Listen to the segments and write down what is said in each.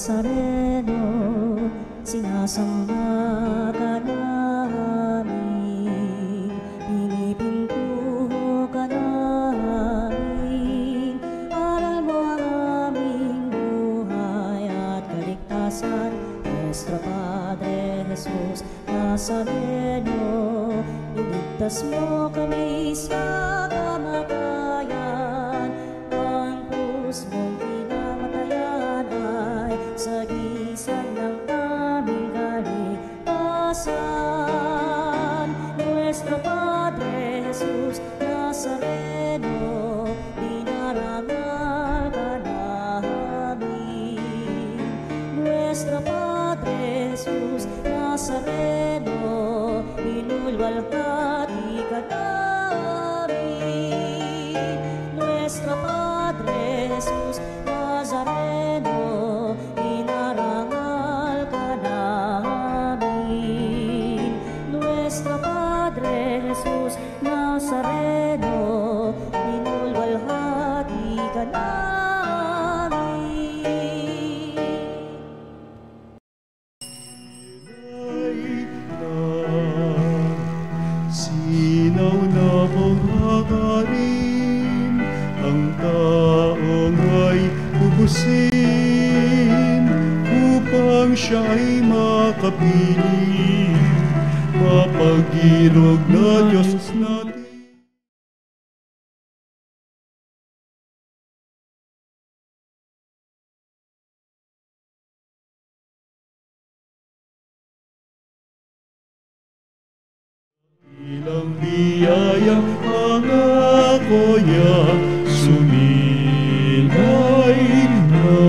Nazareno, sinasamba ka namin, pinipinto ka namin. Aral mo ang aming buhay at kaligtasan, Nuestro Padre Jesus Nazareno, iligtas mo kami sa kamatayan. Ang krus mong pinamatayan ay sagisag ng aming kaligtasan. Nuestro Padre Jesus Nazareno, dinarangal ka namin. Nuestro Padre Jesus Nazareno, inulwalhati ka namin. Nuestro Padre Jesus Nazareno, inarangal ka namin. Nuestro Padre Jesus Nazareno, inulwalhati ka namin. Sinaw na mong hangarin, ang taong ay ubusin, upang siya ay makapili, mapag-irog na Diyos natin. Ilang biyaya pangako niya, sumilay na.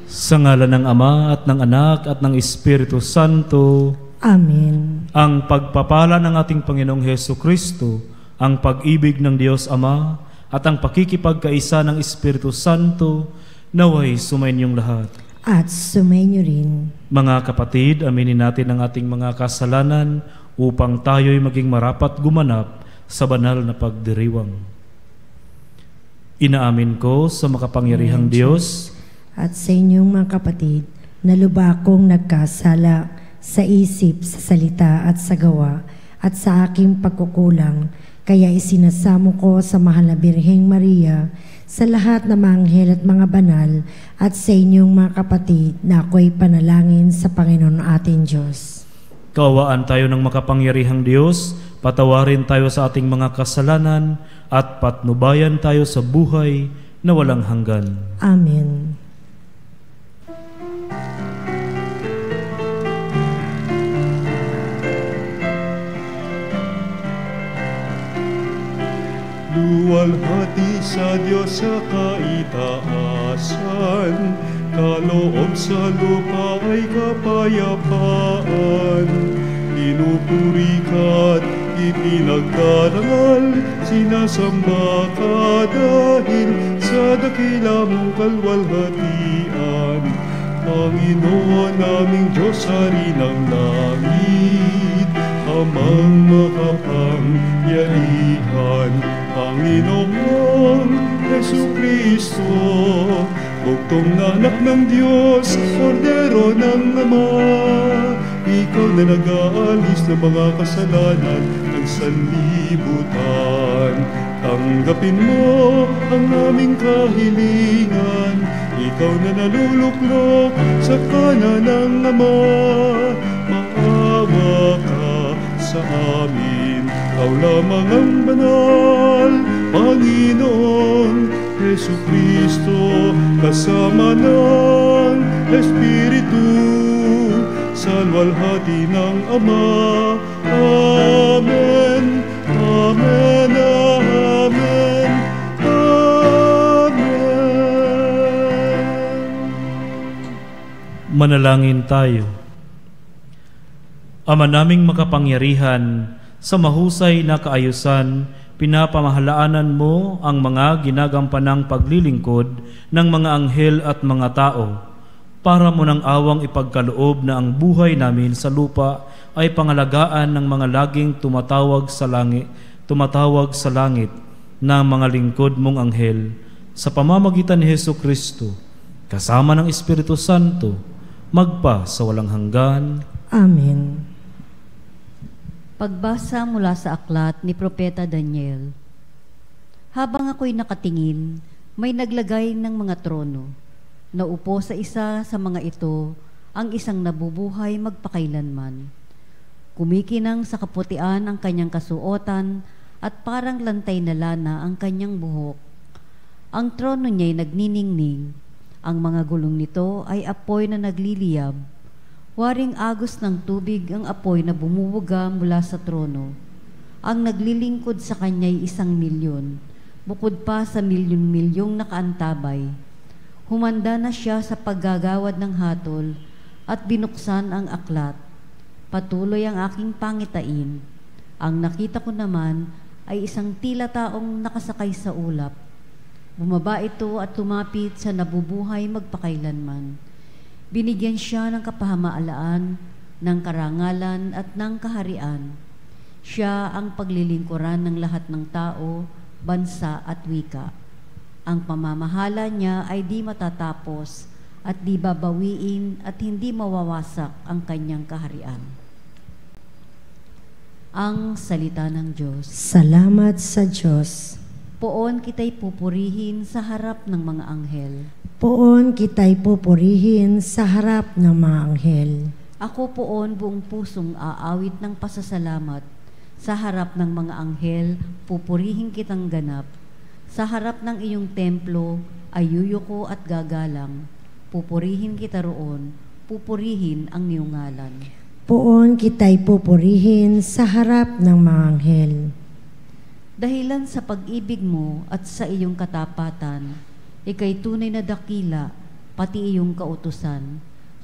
Sa ngalan ng Ama at ng Anak at ng Espiritu Santo. Amen. Ang pagpapala ng ating Panginoong Heso Kristo, ang pag-ibig ng Diyos Ama, at ang pakikipagkaisa ng Espiritu Santo, naway sumainyong lahat. At sumainyo rin. Mga kapatid, aminin natin ang ating mga kasalanan upang tayo'y maging marapat gumanap sa banal na pagdiriwang. Inaamin ko sa makapangyarihang Diyos at sa inyong mga kapatid na lubakong nagkasala sa isip, sa salita at sa gawa at sa aking pagkukulang, kaya isinasamo ko sa mahal na Birheng Maria, sa lahat ng mga anghel at mga banal, at sa inyong mga kapatid na ako'y panalangin sa Panginoon ating Diyos. Kaawaan tayo ng makapangyarihang Diyos, patawarin tayo sa ating mga kasalanan, at patnubayan tayo sa buhay na walang hanggan. Amen. Luwalhati sa Diyos sa kaitaasan, kaloob sa lupa ay kapayapaan. Pinupuri ka't ipinagdarangal, sinasamba ka dahil sa dakila mong kalwalhatian. Panginoon naming Diyos, Hari ng langit, Amang makapangyarihan, Panginoong Jesucristo, bugtong na anak ng Diyos, Kordero ng Ama. Ikaw na nag-aalis ng mga kasalanan ng sanlibutan. Tanggapin mo ang aming kahilingan, ikaw na naluluklok sa kanan ng Ama. Maawa ka sa amin, ikaw lamang ang banal, Panginoong Jesucristo, kasama ng Espiritu, sa luwalhati ng Ama. Amen, Amen, Amen, Amen. Manalangin tayo. Ama naming makapangyarihan, sa mahusay na kaayusan, pinapamahalaanan mo ang mga ginagampanang paglilingkod ng mga anghel at mga tao, para mo ng awang ipagkaloob na ang buhay namin sa lupa ay pangalagaan ng mga laging tumatawag sa langit ng mga lingkod mong anghel, sa pamamagitan ni Hesu Kristo, kasama ng Espiritu Santo, magpa sa walang hanggan. Amen. Pagbasa mula sa aklat ni Propeta Daniel. Habang ako'y nakatingin, may naglagay ng mga trono. Naupo sa isa sa mga ito ang isang nabubuhay magpakailanman. Kumikinang sa kaputian ang kanyang kasuotan at parang lantay na lana ang kanyang buhok. Ang trono niya'y nagniningning. Ang mga gulong nito ay apoy na nagliliyab. Waring agos ng tubig ang apoy na bumubuga mula sa trono. Ang naglilingkod sa kanya'y 1,000,000, bukod pa sa milyon-milyong nakaantabay. Humanda na siya sa paggagawad ng hatol at binuksan ang aklat. Patuloy ang aking pangitain. Ang nakita ko naman ay isang tila taong nakasakay sa ulap. Bumaba ito at tumapit sa nabubuhay magpakailanman. Binigyan siya ng kapahamalaan, ng karangalan at ng kaharian. Siya ang paglilingkuran ng lahat ng tao, bansa at wika. Ang pamamahala niya ay di matatapos at di babawiin at hindi mawawasak ang kanyang kaharian. Ang salita ng Diyos. Salamat sa Diyos. Poon kita'y pupurihin sa harap ng mga anghel. Poon kita'y pupurihin sa harap ng mga anghel. Ako poon buong pusong aawit ng pasasalamat. Sa harap ng mga anghel, pupurihin kitang ganap. Sa harap ng iyong templo, ay yuyuko at gagalang. Pupurihin kita roon, pupurihin ang iyong ngalan. Poon kita'y pupurihin sa harap ng mga anghel. Dahilan sa pag-ibig mo at sa iyong katapatan, ika'y tunay na dakila, pati iyong kautusan.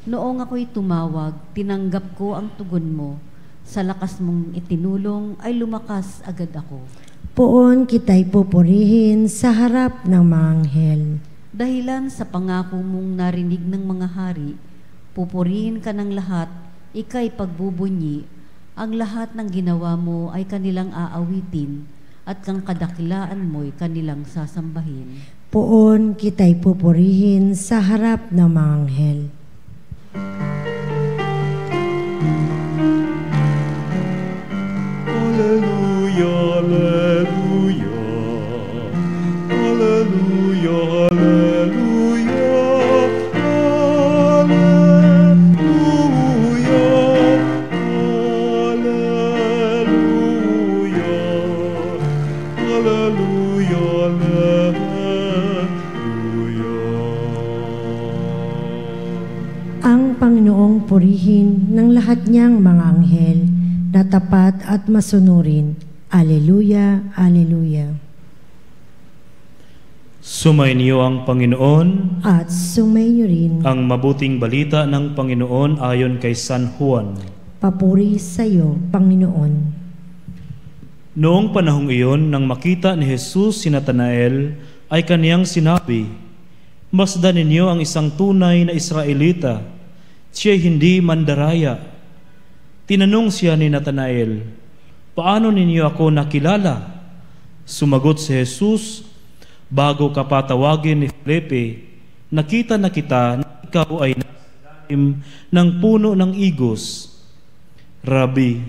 Noong ako'y tumawag, tinanggap ko ang tugon mo. Sa lakas mong itinulong ay lumakas agad ako. Poon kita'y pupurihin sa harap ng mga anghel. Dahilan sa pangako mong narinig ng mga hari, pupurihin ka ng lahat, ika'y pagbubunyi. Ang lahat ng ginawa mo ay kanilang aawitin, at kang kadakilaan mo'y kanilang sasambahin. Poon kita'y pupurihin sa harap ng mga anghel. Alleluia, alleluia. Alleluia, alleluia. Alleluia. Alleluia. Alleluia, alleluia. Ang Panginoong purihin ng lahat niyang mga anghel na tapat at masunurin. Alleluia, alleluia. Sumainyo ang Panginoon. At sumainyo rin. Ang mabuting balita ng Panginoon ayon kay San Juan. Papuri sa iyo, Panginoon. Noong panahong iyon, nang makita ni Jesus si Natanael, ay kaniyang sinabi, "Masdan ninyo ang isang tunay na Israelita, siya'y hindi mandaraya." Tinanong siya ni Natanael, "Paano ninyo ako nakilala?" Sumagot si Jesus, "Bago ka patawagin ni Felipe, nakita na kita na ikaw ay nasa ilalim ng puno ng igos. Rabi,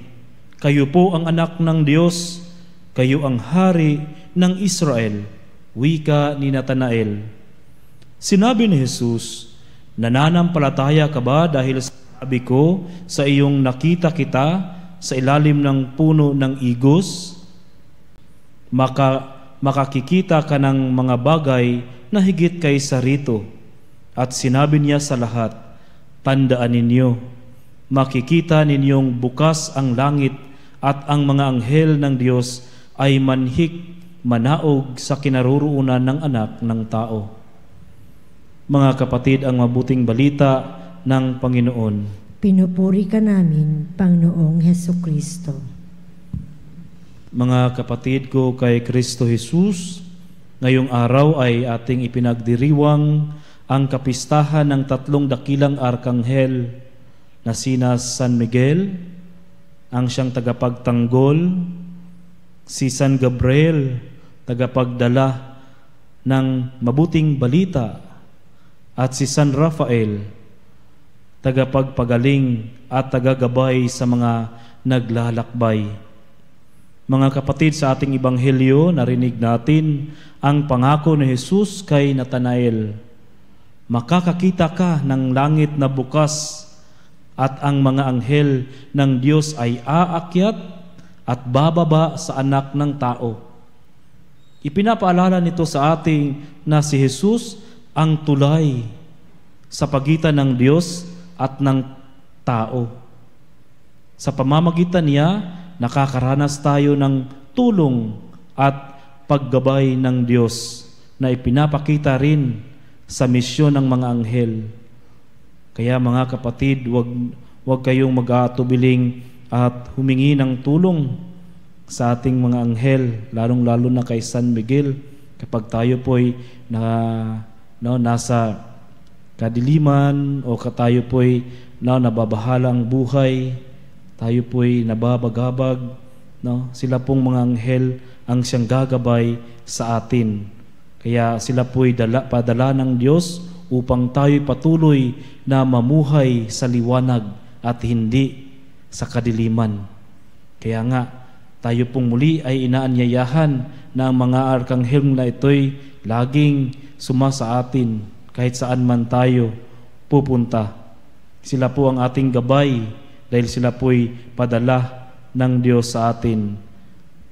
kayo po ang anak ng Diyos, kayo ang hari ng Israel," wika ni Natanael. Sinabi ni Jesus, "Nananampalataya ka ba dahil sabi ko sa iyong nakita kita sa ilalim ng puno ng igos? Makakikita ka ng mga bagay na higit kaysa rito." At sinabi niya sa lahat, "Tandaan ninyo, makikita ninyong bukas ang langit at ang mga anghel ng Diyos ay manhik manaog sa kinaroroonan ng anak ng tao." Mga kapatid, ang mabuting balita ng Panginoon. Pinupuri ka namin, Panginoong Hesukristo. Mga kapatid ko kay Kristo Jesus, ngayong araw ay ating ipinagdiriwang ang kapistahan ng 3 dakilang arkanghel na sina San Miguel, ang siyang tagapagtanggol, si San Gabriel, tagapagdala ng mabuting balita, at si San Rafael, tagapagpagaling at tagagabay sa mga naglalakbay. Mga kapatid, sa ating Ebanghelyo, narinig natin ang pangako ni Jesus kay Natanael. Makakakita ka ng langit na bukas at ang mga anghel ng Diyos ay aakyat at bababa sa anak ng tao. Ipinapaalala nito sa ating na si Jesus ang tulay sa pagitan ng Diyos at ng tao. Sa pamamagitan niya, nakakaranas tayo ng tulong at paggabay ng Diyos na ipinapakita rin sa misyon ng mga anghel. Kaya mga kapatid, wag kayong mag-aatubiling at humingi ng tulong sa ating mga anghel, lalong-lalo na kay San Miguel, kapag tayo po'y nasa kadiliman o tayo po'y nababahalang buhay, tayo po'y nababagabag, sila pong mga anghel ang siyang gagabay sa atin. Kaya sila po'y padala ng Diyos upang tayo'y patuloy na mamuhay sa liwanag at hindi sa kadiliman. Kaya nga, tayo pong muli ay inaanyayahan na ang mga arkanghel na ito'y laging sumasa atin kahit saan man tayo pupunta. Sila po ang ating gabay dahil sila po'y padala ng Diyos sa atin.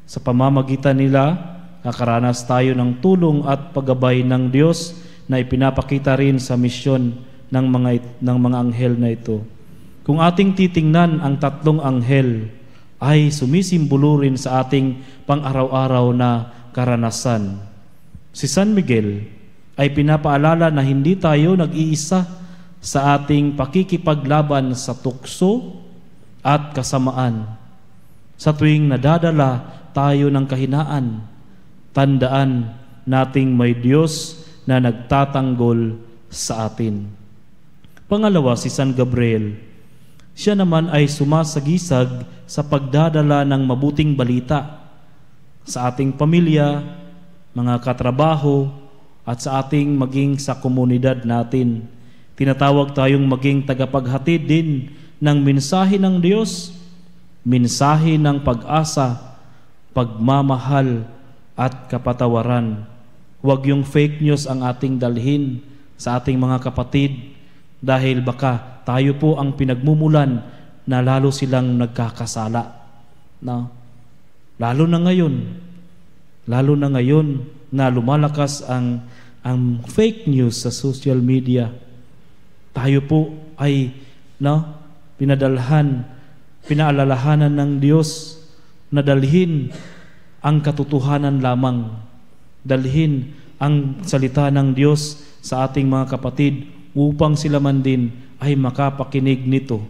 Sa pamamagitan nila, kakaranas tayo ng tulong at paggabay ng Diyos na ipinapakita rin sa misyon ng mga anghel na ito. Kung ating titingnan, ang tatlong anghel ay sumisimbolo rin sa ating pang-araw-araw na karanasan. Si San Miguel ay pinapaalala na hindi tayo nag-iisa sa ating pakikipaglaban sa tukso at kasamaan. Sa tuwing nadadala tayo ng kahinaan, tandaan nating may Diyos na nagtatanggol sa atin. Pangalawa, si San Gabriel. Siya naman ay sumasagisag sa pagdadala ng mabuting balita sa ating pamilya, mga katrabaho, at sa ating maging sa komunidad natin. Tinatawag tayong maging tagapaghatid din ng mensahe ng Diyos, mensahe ng pag-asa, pagmamahal, at kapatawaran. Huwag yung fake news ang ating dalhin sa ating mga kapatid dahil baka tayo po ang pinagmumulan na lalo silang nagkakasala. Lalo na ngayon na lumalakas ang fake news sa social media. Tayo po ay pinaalalahanan ng Diyos na dalhin ang katotohanan lamang, dalhin ang salita ng Diyos sa ating mga kapatid upang sila man din ay makapakinig nito.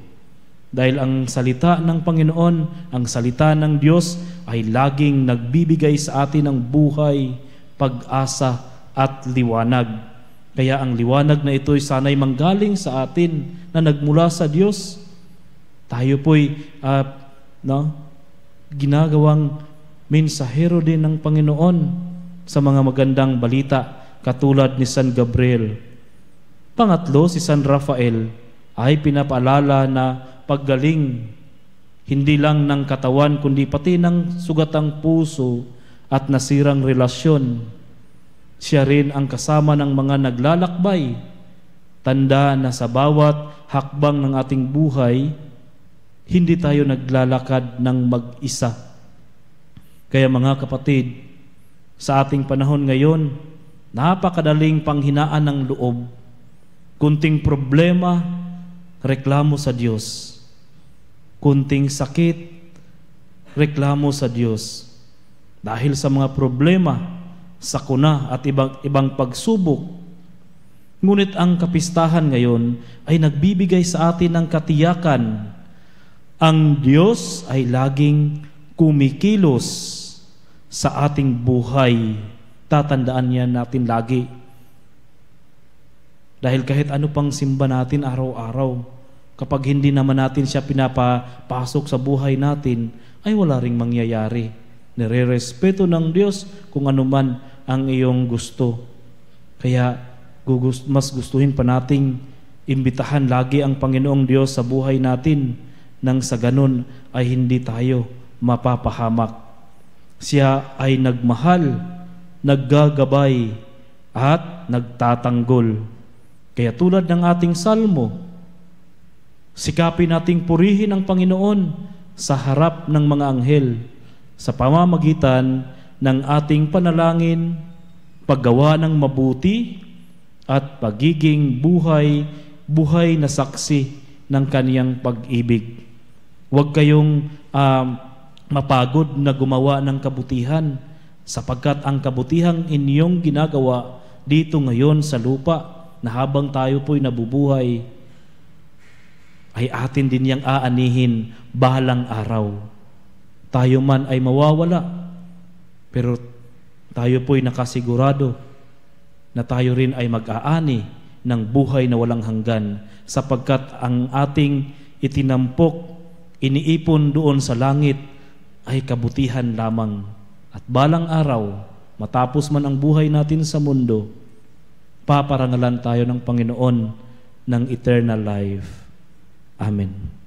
Dahil ang salita ng Panginoon, ang salita ng Diyos ay laging nagbibigay sa atin ng buhay, pag-asa at liwanag. Kaya ang liwanag na ito ay sana'y manggaling sa atin na nagmula sa Diyos. Tayo po'y ginagawang mensahero din ng Panginoon sa mga magandang balita katulad ni San Gabriel. Pangatlo, si San Rafael ay pinapaalala na paggaling hindi lang ng katawan kundi pati ng sugatang puso at nasirang relasyon. Siya rin ang kasama ng mga naglalakbay. Tanda na sa bawat hakbang ng ating buhay, hindi tayo naglalakad ng mag-isa. Kaya mga kapatid, sa ating panahon ngayon, napakadaling panghinaan ng loob. Kunting problema, reklamo sa Diyos. Kunting sakit, reklamo sa Diyos. Dahil sa mga problema, sakuna at ibang pagsubok. Ngunit ang kapistahan ngayon ay nagbibigay sa atin ng katiyakan. Ang Diyos ay laging kumikilos sa ating buhay. Tatandaan yan natin lagi. Dahil kahit ano pang simba natin araw-araw, kapag hindi naman natin siya pinapapasok sa buhay natin, ay wala ring mangyayari. Nire-respeto ng Diyos kung anuman ang iyong gusto. Kaya mas gustuhin pa nating imbitahan lagi ang Panginoong Diyos sa buhay natin nang sa ganun ay hindi tayo mapapahamak. Siya ay nagmahal, naggagabay, at nagtatanggol. Kaya tulad ng ating salmo, sikapin nating purihin ang Panginoon sa harap ng mga anghel sa pamamagitan ng ating panalangin, paggawa ng mabuti, at pagiging buhay na saksi ng kaniyang pag-ibig. Huwag kayong mapagod na gumawa ng kabutihan, sapagkat ang kabutihang inyong ginagawa dito ngayon sa lupa na habang tayo po'y nabubuhay, ay atin din yang aanihin bahalang araw. Tayo man ay mawawala, pero tayo po'y nakasigurado na tayo rin ay mag-aani ng buhay na walang hanggan, sapagkat ang ating itinampok, iniipon doon sa langit ay kabutihan lamang. At balang araw, matapos man ang buhay natin sa mundo, paparangalan tayo ng Panginoon ng eternal life. Amen.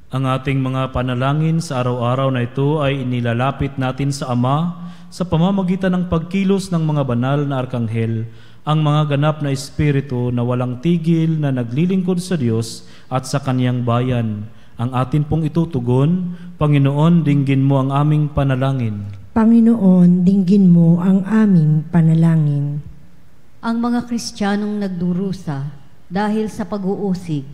Ang ating mga panalangin sa araw-araw na ito ay inilalapit natin sa Ama sa pamamagitan ng pagkilos ng mga banal na arkanghel, ang mga ganap na espiritu na walang tigil na naglilingkod sa Diyos at sa Kaniyang bayan. Ang atin pong itutugon, Panginoon, dinggin mo ang aming panalangin. Panginoon, dinggin mo ang aming panalangin. Ang mga Kristiyanong nagdurusa dahil sa pag-uusig,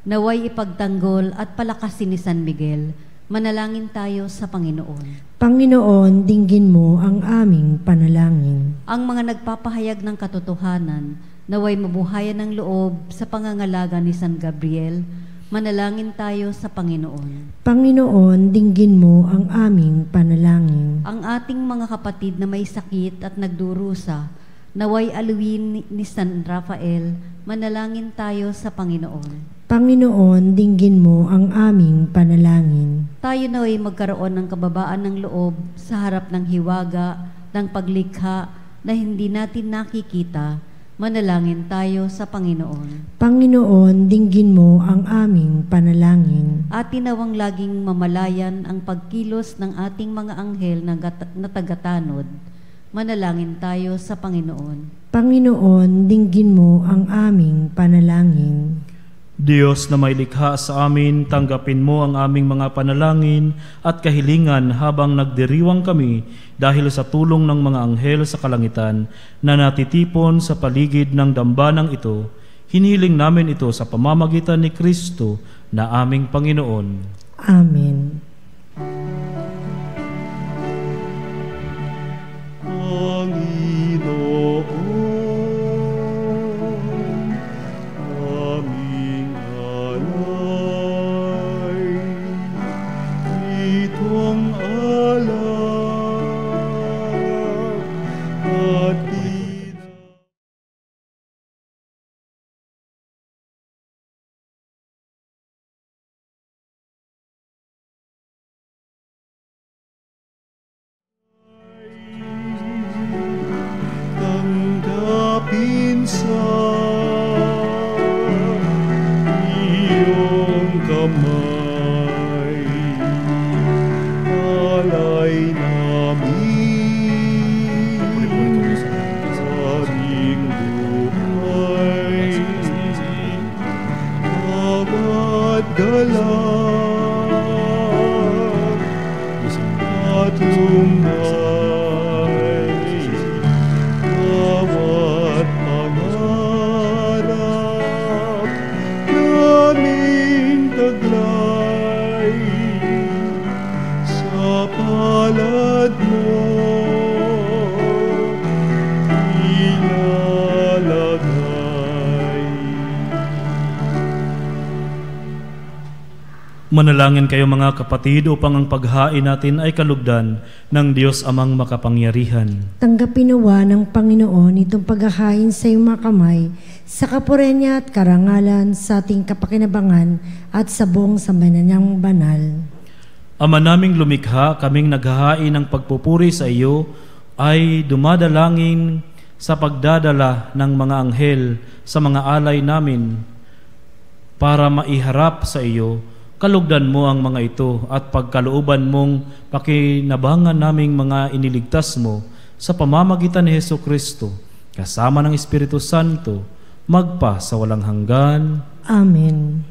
naway ipagtanggol at palakasin ni San Miguel, manalangin tayo sa Panginoon. Panginoon, dinggin mo ang aming panalangin. Ang mga nagpapahayag ng katotohanan, naway mabuhayan ng loob sa pangangalaga ni San Gabriel, manalangin tayo sa Panginoon. Panginoon, dinggin mo ang aming panalangin. Ang ating mga kapatid na may sakit at nagdurusa, naway aluin ni San Rafael, manalangin tayo sa Panginoon. Panginoon, dinggin mo ang aming panalangin. Tayo naway magkaroon ng kababaan ng loob sa harap ng hiwaga, ng paglikha na hindi natin nakikita. Manalangin tayo sa Panginoon. Panginoon, dinggin mo ang aming panalangin. At tinawang laging mamalayan ang pagkilos ng ating mga anghel na tagatanod. Manalangin tayo sa Panginoon. Panginoon, dinggin mo ang aming panalangin. Diyos na may likha sa amin, tanggapin mo ang aming mga panalangin at kahilingan habang nagdiriwang kami dahil sa tulong ng mga anghel sa kalangitan na natitipon sa paligid ng dambanang ito. Hinihiling namin ito sa pamamagitan ni Kristo na aming Panginoon. Amen. Manalangin kayo mga kapatid upang ang paghain natin ay kalugdan ng Diyos Amang makapangyarihan. Tanggapin nawa ng Panginoon itong paghahain sa iyong mga kamay, sa kapurihan niya at karangalan, sa ating kapakinabangan at sa buong sambayanan niyang banal. Ama naming lumikha, kaming naghahain ng pagpupuri sa iyo, ay dumadalangin sa pagdadala ng mga anghel sa mga alay namin para maiharap sa iyo. Kalugdan mo ang mga ito at pagkalooban mong pakinabangan naming mga iniligtas mo sa pamamagitan ni Jesucristo, kasama ng Espiritu Santo, magpa sa walang hanggan. Amen.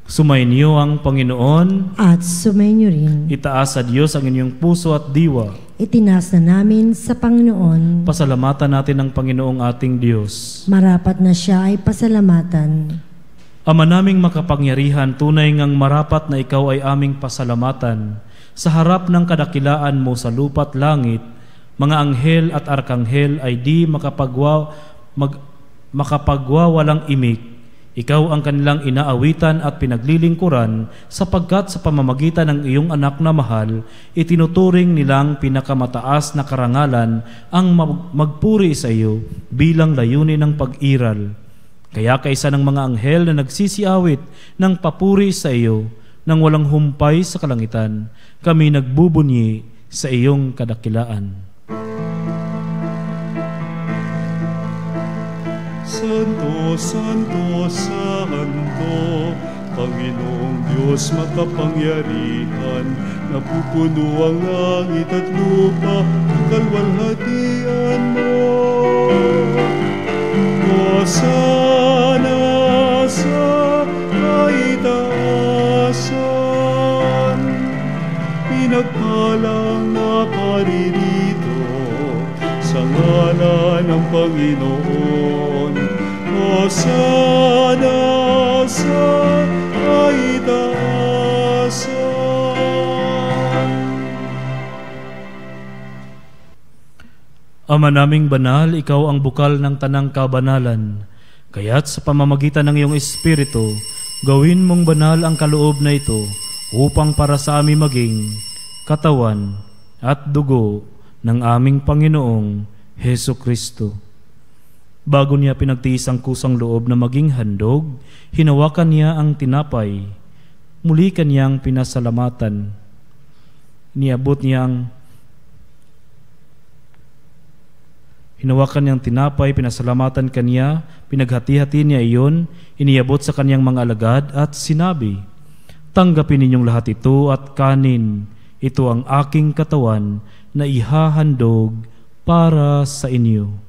Sumainyo ang Panginoon. At sumainyo rin. Itaas sa Diyos ang inyong puso at diwa. Itinas na namin sa Panginoon. Pasalamatan natin ang Panginoong ating Diyos. Marapat na siya ay pasalamatan. Ama naming makapangyarihan, tunay ngang marapat na ikaw ay aming pasalamatan. Sa harap ng kadakilaan mo sa lupa't langit, mga anghel at arkanghel ay di makapagwawalang imik. Ikaw ang kanilang inaawitan at pinaglilingkuran sapagkat sa pamamagitan ng iyong anak na mahal, itinuturing nilang pinakamataas na karangalan ang magpuri sa iyo bilang layunin ng pag-iral. Kaya kaisa ng mga anghel na nagsisiawit ng papuri sa iyo nang walang humpay sa kalangitan, kami nagbubunyi sa iyong kadakilaan. Santo, Santo, Santo, Panginoong Diyos makapangyarihan, napupuno ang langit at lupa, kalwalhatian mo. Hosana sa kaitaasan, pinagpalang na paririto sa ngalan ng Panginoon. Hosana sa kaitaasan. Ama naming banal, ikaw ang bukal ng tanang kabanalan. Kaya't sa pamamagitan ng iyong Espiritu, gawin mong banal ang kaloob na ito upang para sa amin maging katawan at dugo ng aming Panginoong Hesukristo. Bago niya pinagtiis ang kusang loob na maging handog, hinawakan niya ang tinapay. Muli kanyang pinasalamatan. Hinawakan niyang tinapay, pinasalamatan kanya, pinaghati-hati niya iyon, iniabot sa kanyang mga alagad at sinabi, "Tanggapin ninyong lahat ito at kanin. Ito ang aking katawan na ihahandog para sa inyo."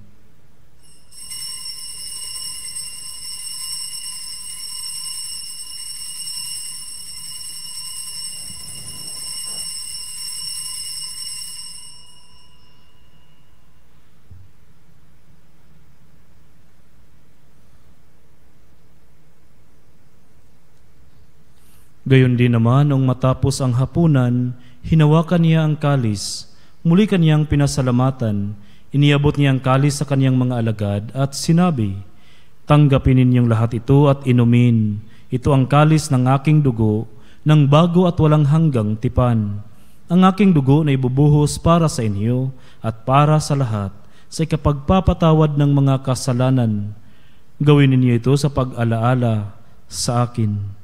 Gayon din naman, nung matapos ang hapunan, hinawakan niya ang kalis, muli kaniyang pinasalamatan, iniabot niya ang kalis sa kaniyang mga alagad at sinabi, "Tanggapin ninyong lahat ito at inumin. Ito ang kalis ng aking dugo, ng bago at walang hanggang tipan. Ang aking dugo na ibubuhos para sa inyo at para sa lahat, sa ikapagpapatawad ng mga kasalanan. Gawin ninyo ito sa pag-alaala sa akin."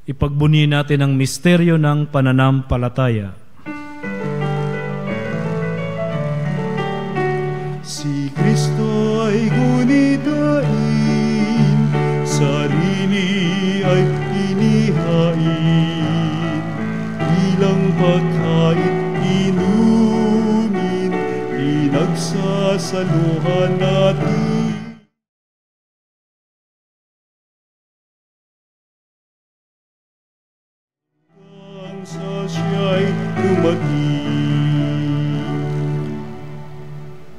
Ipagbunyi natin ang misteryo ng pananampalataya. Si Kristo ay gunitain, sarili ay inihain, bilang pagkain inumin, pinagsasaluhan natin. Sa siya'y dumating.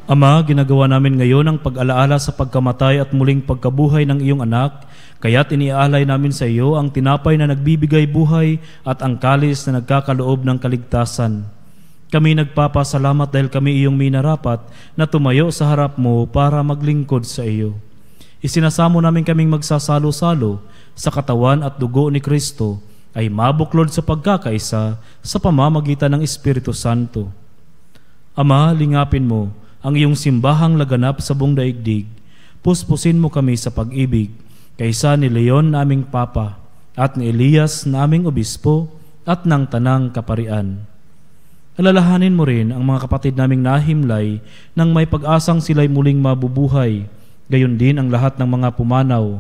Ama, ginagawa namin ngayon ang pag-alaala sa pagkamatay at muling pagkabuhay ng iyong anak, kaya't iniaalay namin sa iyo ang tinapay na nagbibigay buhay at ang kalis na nagkakaloob ng kaligtasan. Kami nagpapasalamat dahil kami iyong minarapat na tumayo sa harap mo para maglingkod sa iyo. Isinasamo namin kaming magsasalo-salo sa katawan at dugo ni Kristo ay mabuklod sa pagkakaisa sa pamamagitan ng Espiritu Santo. Ama, lingapin mo ang iyong simbahang laganap sa buong daigdig. Puspusin mo kami sa pag-ibig, kaysa ni Leon naming Papa, at ni Elias naming Obispo, at ng Tanang Kaparian. Alalahanin mo rin ang mga kapatid naming nahimlay nang may pag-asang sila'y muling mabubuhay, gayon din ang lahat ng mga pumanaw.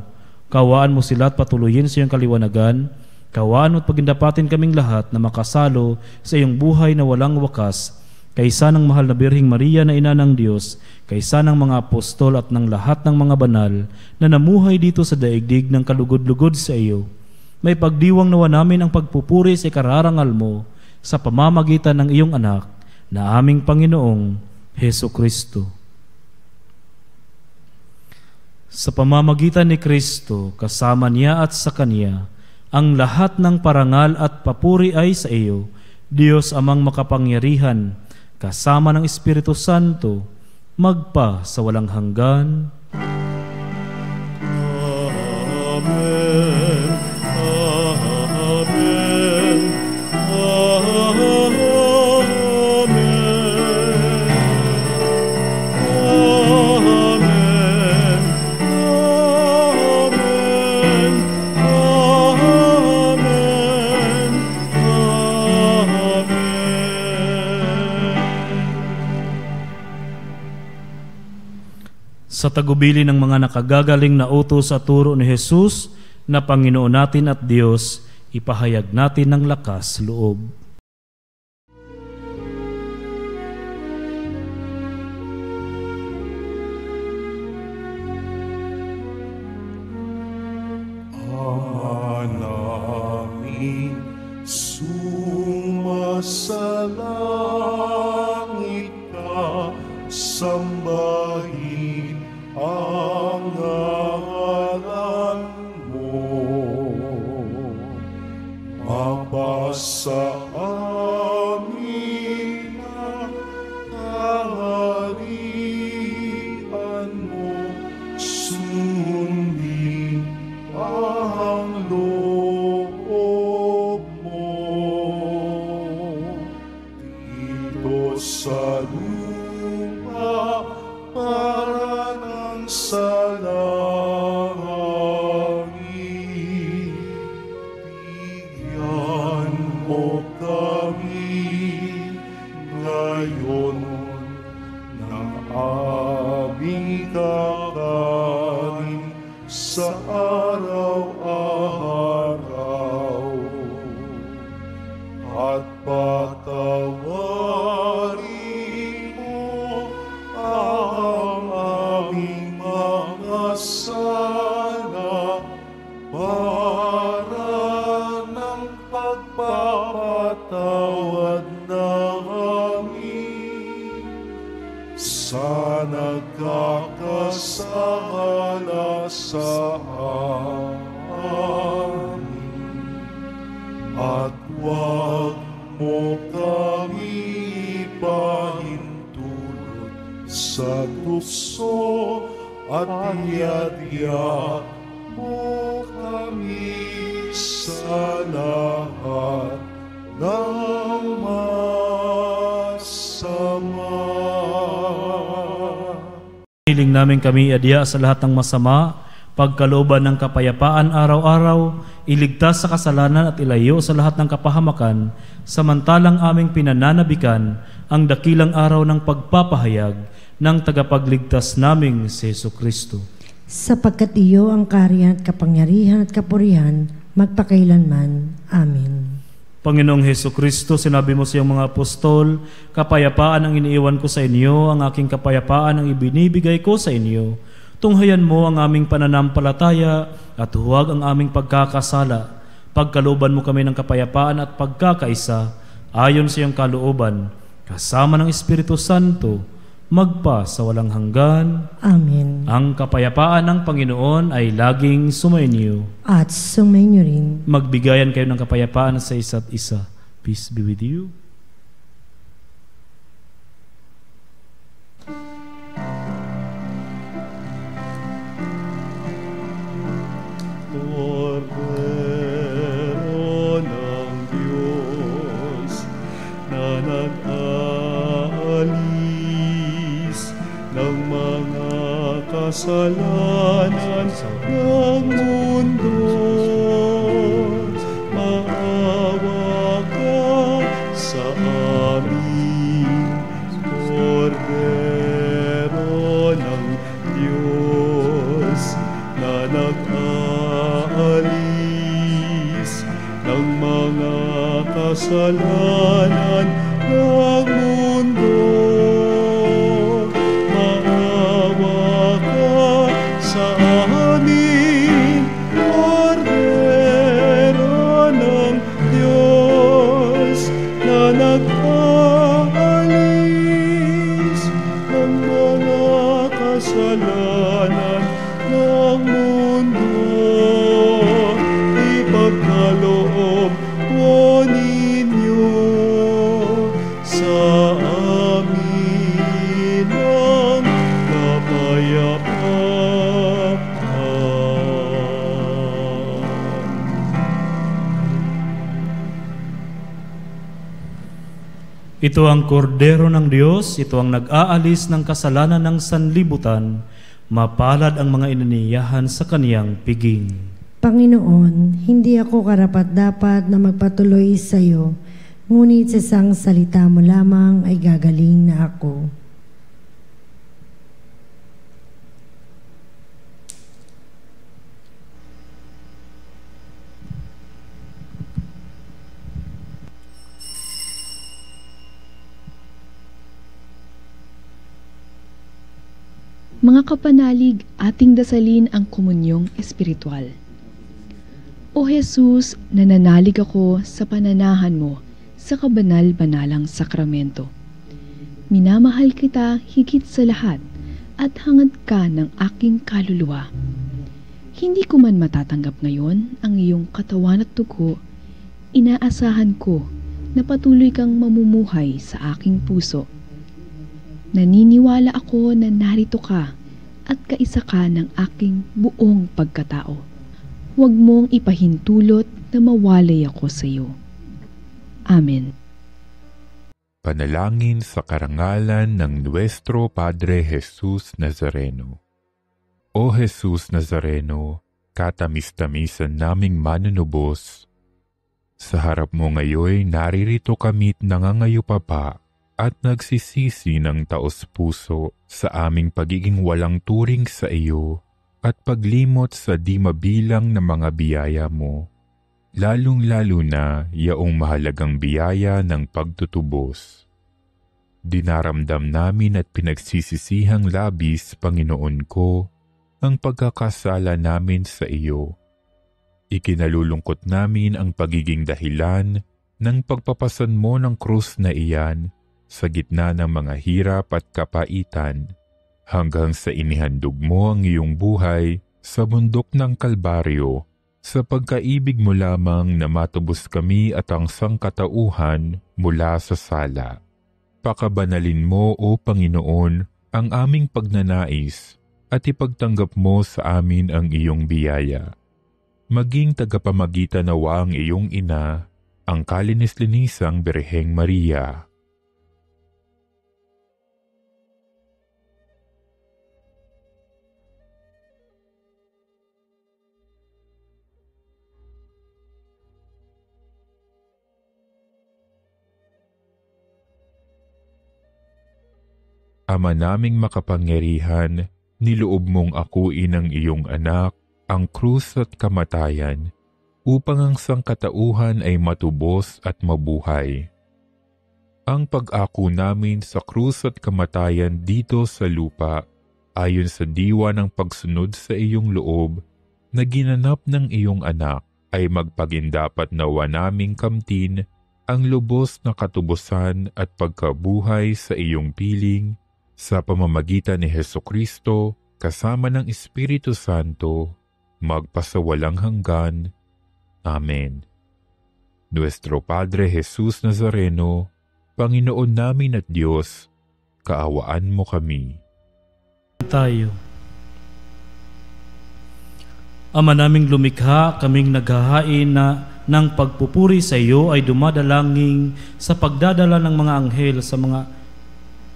Kawaan mo sila at patuloyin sa iyong kaliwanagan. Kawaan mo at pagindapatin kaming lahat na makasalo sa iyong buhay na walang wakas, kaysa ng mahal na Birheng Maria na ina ng Diyos, kaysa ng mga apostol at ng lahat ng mga banal na namuhay dito sa daigdig ng kalugod-lugod sa iyo. May pagdiwang nawa namin ang pagpupuri sa ikararangal mo sa pamamagitan ng iyong anak na aming Panginoong Hesu Kristo. Sa pamamagitan ni Kristo, kasama niya at sa Kanya, ang lahat ng parangal at papuri ay sa iyo, Diyos amang makapangyarihan, kasama ng Espiritu Santo, magpa sa walang hanggan. Amen. Amen. Amen. Amen. Amen. Sa tagubili ng mga nakagagaling na utos sa turo ni Jesus na Panginoon natin at Diyos, ipahayag natin ng lakas loob. Ama namin, sumasalangit ka, sambahin ang ngalan mo. Mapasa amin ang kaharian mo, sundin ang loob mo. Dito sa lupa para ng sa langit, bigyan mo kami ngayon ng aming kakanin sa araw-araw, at patawarin mo ang aming mga sala para ng pagpapatawad namin sa nagkakasala sa amin. At huwag mo kami ipahintulot sa tukso, at iadya mo kami sa lahat ng masama. Hiling namin kami adya sa lahat ng masama, pagkalooban ng kapayapaan araw-araw, iligtas sa kasalanan at ilayo sa lahat ng kapahamakan, samantalang aming pinananabikan ang dakilang araw ng pagpapahayag ng tagapagligtas naming si Hesu Kristo. Sapagkat iyo ang kaharian at kapangyarihan at kapurihan, magpakailanman. Amen. Panginoong Hesu Kristo, sinabi mo sa iyong mga apostol, kapayapaan ang iniiwan ko sa inyo, ang aking kapayapaan ang ibinibigay ko sa inyo. Tunghayan mo ang aming pananampalataya at huwag ang aming pagkakasala. Pagkalooban mo kami ng kapayapaan at pagkakaisa, ayon sa iyong kalooban, kasama ng Espiritu Santo, magpa sa walang hanggan. Amen. Ang kapayapaan ng Panginoon ay laging sumainyo. At sumainyo rin. Magbigayan kayo ng kapayapaan sa isa't isa. Peace be with you. Kordero ng Diyos na nag-aalis ng mga kasalanan ng mundo, maawa ka sa amin. Kordero ng Diyos na nag-aalis ng mga kasalanan ng mundo, maawa ka sa amin. Kordero ng Diyos na nag-aalis ng mga kasalanan ng mundo, ipagkaloob mo ninyo sa amin ang kapayapaan. Ito ang kordero ng Diyos, ito ang nag-aalis ng kasalanan ng sanlibutan. Mapalad ang mga inaniyahan sa kaniyang piging. Panginoon, hindi ako karapat-dapat na magpatuloy sa iyo, ngunit sa isang salita mo lamang ay gagaling na ako. Mga kapanalig, ating dasalin ang komunyong espiritual. O Jesus, nananalig ako sa pananahan mo sa kabanal-banalang sakramento. Minamahal kita higit sa lahat at hangad ka ng aking kaluluwa. Hindi ko man matatanggap ngayon ang iyong katawan at dugo, inaasahan ko na patuloy kang mamumuhay sa aking puso. Naniniwala ako na narito ka at kaisa ka ng aking buong pagkatao. Huwag mong ipahintulot na mawalay ako sa iyo. Amen. Panalangin sa karangalan ng Nuestro Padre Jesus Nazareno. O Jesus Nazareno, katamis-tamisan naming manunubos, sa harap mo ngayon naririto kami't nangangayupapa at nagsisisi ng taos-puso sa aming pagiging walang turing sa iyo at paglimot sa di mabilang na mga biyaya mo, lalong-lalo na yaong mahalagang biyaya ng pagtutubos. Dinaramdam namin at pinagsisisihang labis, Panginoon ko, ang pagkakasala namin sa iyo. Ikinalulungkot namin ang pagiging dahilan ng pagpapasan mo ng krus na iyan sa gitna ng mga hirap at kapaitan, hanggang sa inihandog mo ang iyong buhay sa bundok ng Kalbaryo, sa pagkaibig mo lamang na matubos kami at ang sangkatauhan mula sa sala. Pakabanalin mo, O Panginoon, ang aming pagnanais at ipagtanggap mo sa amin ang iyong biyaya. Maging tagapamagitan nawa ang iyong ina, ang kalinis-linisang Birheng Maria. Ama naming makapangyarihan, niloob mong akuin ang iyong anak, ang krus at kamatayan, upang ang sangkatauhan ay matubos at mabuhay. Ang pag-ako namin sa krus at kamatayan dito sa lupa, ayon sa diwa ng pagsunod sa iyong loob, na ginanap ng iyong anak, ay magpagindapat nawa naming kamtin ang lubos na katubusan at pagkabuhay sa iyong piling, sa pamamagitan ni Hesukristo kasama ng Espiritu Santo, magpasawalang hanggan. Amen. Nuestro Padre Jesus Nazareno, Panginoon namin at Diyos, kaawaan mo kami. Tayo. Ama naming lumikha, kaming naghahain na ng pagpupuri sa iyo ay dumadalangin sa pagdadala ng mga anghel sa mga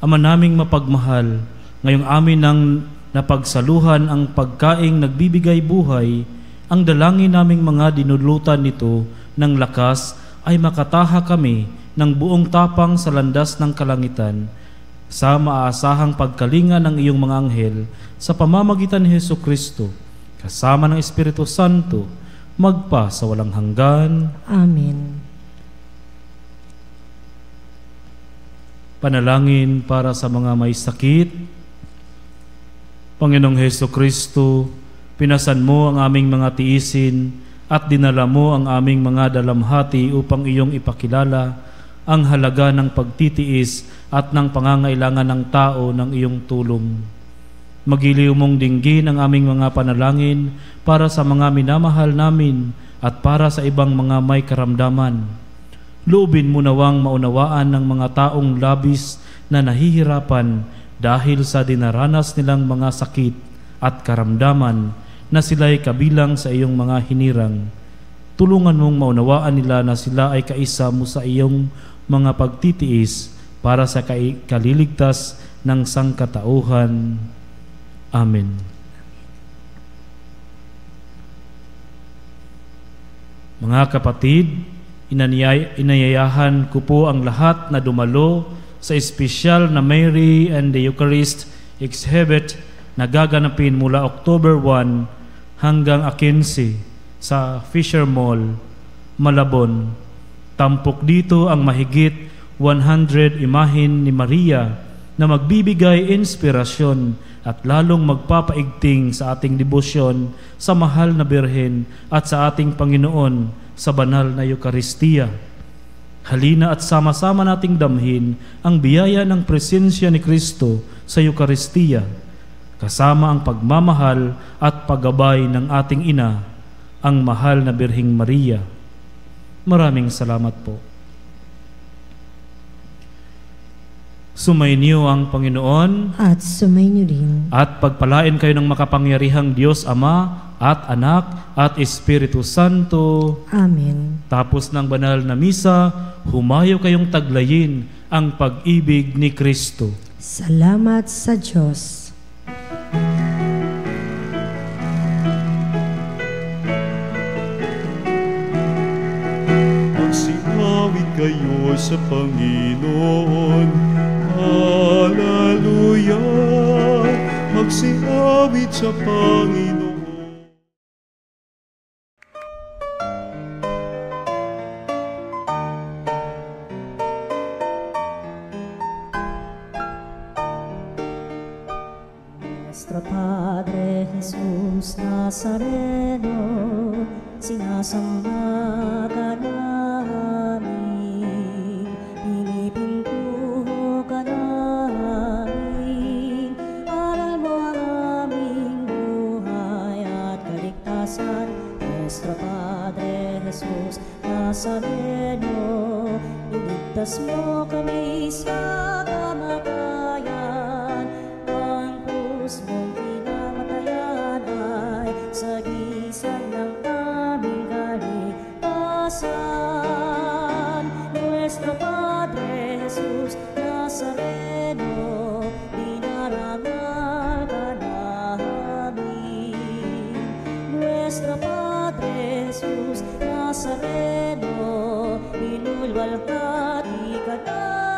Ama naming mapagmahal. Ngayong amin nang napagsaluhan ang pagkaing nagbibigay buhay, ang dalangin naming mga dinulutan nito ng lakas ay makataha kami ng buong tapang sa landas ng kalangitan sa maaasahang pagkalinga ng iyong mga anghel sa pamamagitan ni Hesukristo kasama ng Espiritu Santo magpa sa walang hanggan. Amen. Panalangin para sa mga may sakit. Panginoong Hesukristo, pinasan mo ang aming mga tiisin at dinala mo ang aming mga dalamhati upang iyong ipakilala ang halaga ng pagtitiis at ng pangangailangan ng tao ng iyong tulong. Magiliw mong dinggin ang aming mga panalangin para sa mga minamahal namin at para sa ibang mga may karamdaman. Loobin mo nawang maunawaan ng mga taong labis na nahihirapan dahil sa dinaranas nilang mga sakit at karamdaman na sila'y kabilang sa iyong mga hinirang. Tulungan mong maunawaan nila na sila ay kaisa mo sa iyong mga pagtitiis para sa kaliligtas ng sangkatauhan. Amen. Mga kapatid, inayayahan ko po ang lahat na dumalo sa espesyal na Mary and the Eucharist exhibit na gaganapin mula October 1 hanggang 15 sa Fisher Mall, Malabon. Tampok dito ang mahigit 100 imahin ni Maria na magbibigay inspirasyon at lalong magpapaigting sa ating debosyon sa mahal na Birhen at sa ating Panginoon sa banal na Eukaristiya. Halina at sama-sama nating damhin ang biyaya ng presensya ni Kristo sa Eukaristiya, kasama ang pagmamahal at paggabay ng ating ina, ang mahal na Birheng Maria. Maraming salamat po. Sumainyo ang Panginoon At sumainyo rin. at pagpalain kayo ng makapangyarihang Diyos Ama at Anak at Espiritu Santo. Amen. Tapos ng banal na misa, humayo kayong taglayin ang pag-ibig ni Kristo. Salamat sa Diyos. Magsiawit kayo sa Panginoon. Hallelujah! Magsiawit sa Panginoon. Nuestro Padre Jesus Nazareno, sinasamba ka namin, pinipintuho ka namin, aral mo ang aming buhay at kaligtasan. Nuestro Padre Jesus Nazareno, iligtas mo kami sa kamatayan, ang krus mong pinamatayan ay sagisag ng aming kaligtasan. Nuestro Padre Jesus Nazareno, dinarangal ka namin. Nuestro Padre Jesus Nazareno, inulwalhati ka namin.